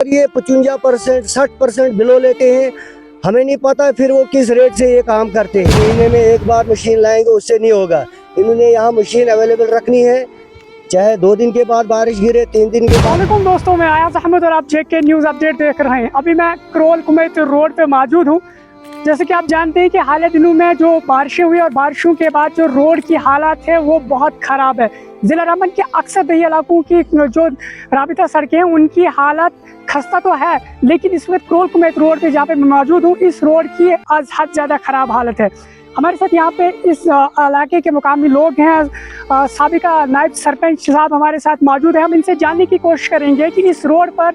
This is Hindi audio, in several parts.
ये 55% 60% बिलो लेते हैं। हमें नहीं पता फिर वो किस रेट से ये काम करते हैं। महीने में एक बार मशीन लाएंगे उससे नहीं होगा। इन्होंने यहाँ मशीन अवेलेबल रखनी है, चाहे 2 दिन के बाद बारिश गिरे, 3 दिन के बाद। वालेकुम दोस्तों, मैं आयाज अहमद और आप JK न्यूज़ अपडेट देख रहे हैं। अभी मैं करोल कुमैत रोड पे मौजूद हूँ। जैसे कि आप जानते हैं कि हाल दिनों में जो बारिशें हुई और बारिशों के बाद जो रोड की हालत है वो बहुत ख़राब है। ज़िला रामबन के अक्सर दही इलाकों की जो राबिता सड़कें हैं उनकी हालत खस्ता तो है, लेकिन इस वक्त करोल कुमैत रोड पे जहाँ पे मैं मौजूद हूँ, इस रोड की आज हद ज़्यादा ख़राब हालत है। हमारे साथ यहाँ पे इस इलाके के मुकामी लोग हैं। साबिका नायब सरपंच साहब हमारे साथ मौजूद हैं। हम इनसे जानने की कोशिश करेंगे कि इस रोड पर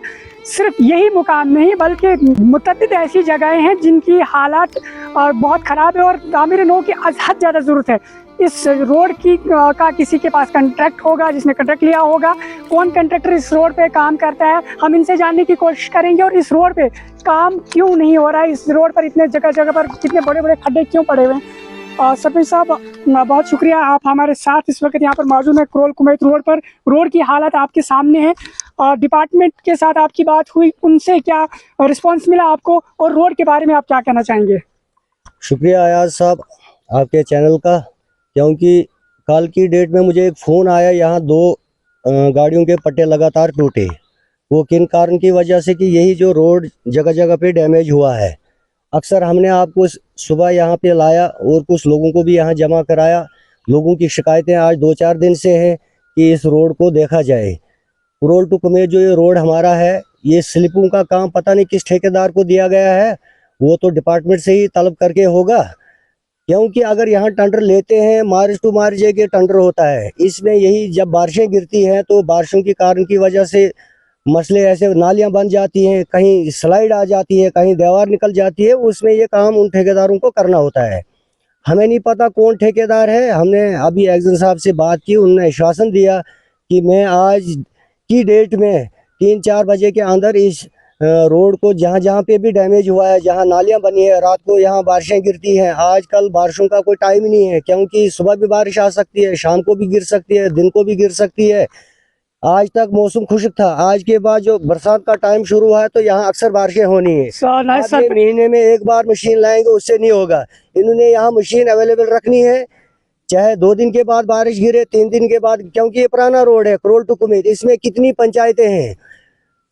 सिर्फ यही मुकाम नहीं बल्कि मुतअद्दिद ऐसी जगहें हैं जिनकी हालत बहुत ख़राब है और तामीर नो की हद ज़्यादा ज़रूरत है। इस रोड की का किसी के पास कॉन्ट्रैक्ट होगा, जिसने कॉन्ट्रैक्ट लिया होगा, कौन कॉन्ट्रैक्टर इस रोड पे काम करता है, हम इनसे जानने की कोशिश करेंगे। और इस रोड पे काम क्यों नहीं हो रहा है, इस रोड पर इतने जगह जगह पर कितने बड़े बड़े खड्डे क्यों पड़े हुए हैं। सरपंच साहब, बहुत शुक्रिया, आप हमारे साथ इस वक्त यहाँ पर मौजूद हैं करोल कुमैत रोड पर। रोड की हालत आपके सामने है। डिपार्टमेंट के साथ आपकी बात हुई, उनसे क्या रिस्पॉन्स मिला आपको और रोड के बारे में आप क्या कहना चाहेंगे? शुक्रिया अयाज साहब आपके चैनल का, क्योंकि कल की डेट में मुझे एक फ़ोन आया, यहाँ 2 गाड़ियों के पट्टे लगातार टूटे। वो किन कारण की वजह से कि यही जो रोड जगह जगह पे डैमेज हुआ है। अक्सर हमने आपको सुबह यहाँ पे लाया और कुछ लोगों को भी यहाँ जमा कराया। लोगों की शिकायतें आज 2-4 दिन से हैं कि इस रोड को देखा जाए। करोल टू कुमैत जो ये रोड हमारा है, ये स्लिपों का काम पता नहीं किस ठेकेदार को दिया गया है, वो तो डिपार्टमेंट से ही तलब करके होगा। क्योंकि अगर यहाँ टेंडर लेते हैं, मार्च टू मार्च के टेंडर होता है, इसमें यही जब बारिशें गिरती हैं तो बारिशों के कारण की वजह से मसले ऐसे, नालियाँ बन जाती हैं, कहीं स्लाइड आ जाती है, कहीं दीवार निकल जाती है, उसमें ये काम उन ठेकेदारों को करना होता है। हमें नहीं पता कौन ठेकेदार है। हमने अभी एक्जन साहब से बात की, उन्होंने आश्वासन दिया कि मैं आज की डेट में 3-4 बजे के अंदर इस रोड को जहाँ जहाँ पे भी डैमेज हुआ है, जहाँ नालियाँ बनी है, रात को यहाँ बारिशें गिरती हैं। आजकल बारिशों का कोई टाइम ही नहीं है, क्योंकि सुबह भी बारिश आ सकती है, शाम को भी गिर सकती है, दिन को भी गिर सकती है। आज तक मौसम खुश्क था, आज के बाद जो बरसात का टाइम शुरू हुआ है तो यहाँ अक्सर बारिशें होनी है। महीने में एक बार मशीन लाएंगे उससे नहीं होगा। इन्होंने यहाँ मशीन अवेलेबल रखनी है, चाहे 2 दिन के बाद बारिश गिरे, 3 दिन के बाद, क्योंकि ये पुराना रोड है करोल टू कुमैत। इसमें कितनी पंचायतें हैं,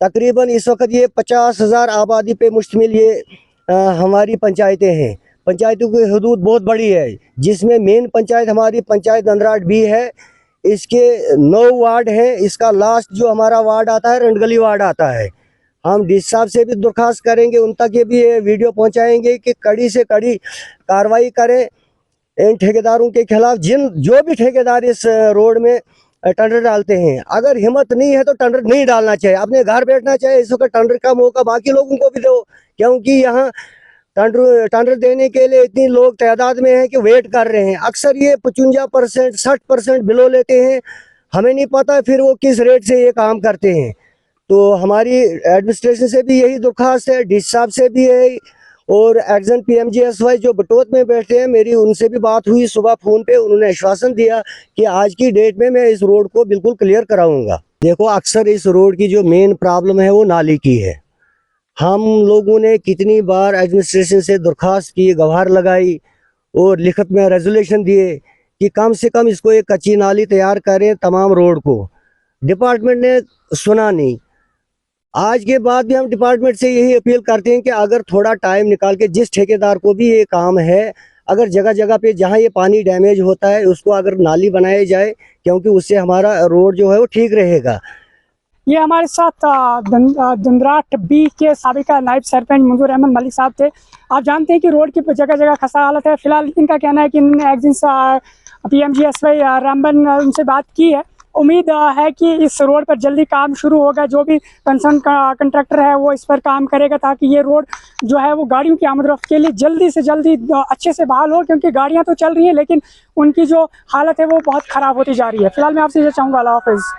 तकरीबन इस वक्त ये 50,000 आबादी पे मुश्तमिल ये हमारी पंचायतें हैं। पंचायतों की हदूद बहुत बड़ी है, जिसमें मेन पंचायत हमारी पंचायत नंदराट भी है। इसके 9 वार्ड हैं। इसका लास्ट जो हमारा वार्ड आता है रंडगली वार्ड आता है। हम डीसी साहब से भी दरख्वास्त करेंगे, उन तक ये भी वीडियो पहुंचाएंगे कि कड़ी से कड़ी कार्रवाई करें इन ठेकेदारों के खिलाफ, जो भी ठेकेदार इस रोड में टेंडर डालते हैं। अगर हिम्मत नहीं है तो टेंडर नहीं डालना चाहिए, अपने घर बैठना चाहिए। इस वक्त टेंडर का मौका बाकी लोगों को भी दो, क्योंकि यहाँ टेंडर देने के लिए इतनी लोग तादाद में हैं कि वेट कर रहे हैं। अक्सर ये 55% 60% बिलो लेते हैं। हमें नहीं पता फिर वो किस रेट से ये काम करते हैं। तो हमारी एडमिनिस्ट्रेशन से भी यही दरख्वास्त है, डीसी साहब से भी है, और एक्जन PMGSY जो बटोत में बैठे हैं, मेरी उनसे भी बात हुई सुबह फ़ोन पे। उन्होंने आश्वासन दिया कि आज की डेट में मैं इस रोड को बिल्कुल क्लियर कराऊंगा। देखो, अक्सर इस रोड की जो मेन प्रॉब्लम है वो नाली की है। हम लोगों ने कितनी बार एडमिनिस्ट्रेशन से दरख्वास्त की, गवार लगाई और लिखत में रेजोल्यूशन दिए कि कम से कम इसको एक कच्ची नाली तैयार करें तमाम रोड को। डिपार्टमेंट ने सुना नहीं। आज के बाद भी हम डिपार्टमेंट से यही अपील करते हैं कि अगर थोड़ा टाइम निकाल के, जिस ठेकेदार को भी ये काम है, अगर जगह जगह पे जहाँ ये पानी डैमेज होता है उसको अगर नाली बनाई जाए, क्योंकि उससे हमारा रोड जो है वो ठीक रहेगा। ये हमारे साथ दंदराट B के साबिका नायब सरपंच मंजूर अहमद मलिक साहब थे। आप जानते हैं कि रोड की जगह जगह खस्ता हालत है। फिलहाल इनका कहना है कि इन्होंने एक्जन PMGSY रामबन उनसे बात की है। उम्मीद है कि इस रोड पर जल्दी काम शुरू होगा। जो भी कंसर्न कंट्रैक्टर है वो इस पर काम करेगा, ताकि ये रोड जो है वो गाड़ियों की आमद-रफ्त के लिए जल्दी से जल्दी अच्छे से बहाल हो, क्योंकि गाड़ियां तो चल रही हैं लेकिन उनकी जो हालत है वो बहुत ख़राब होती जा रही है। फिलहाल मैं आपसे ये चाहूँगा, अल्लाह हाफ़िज़।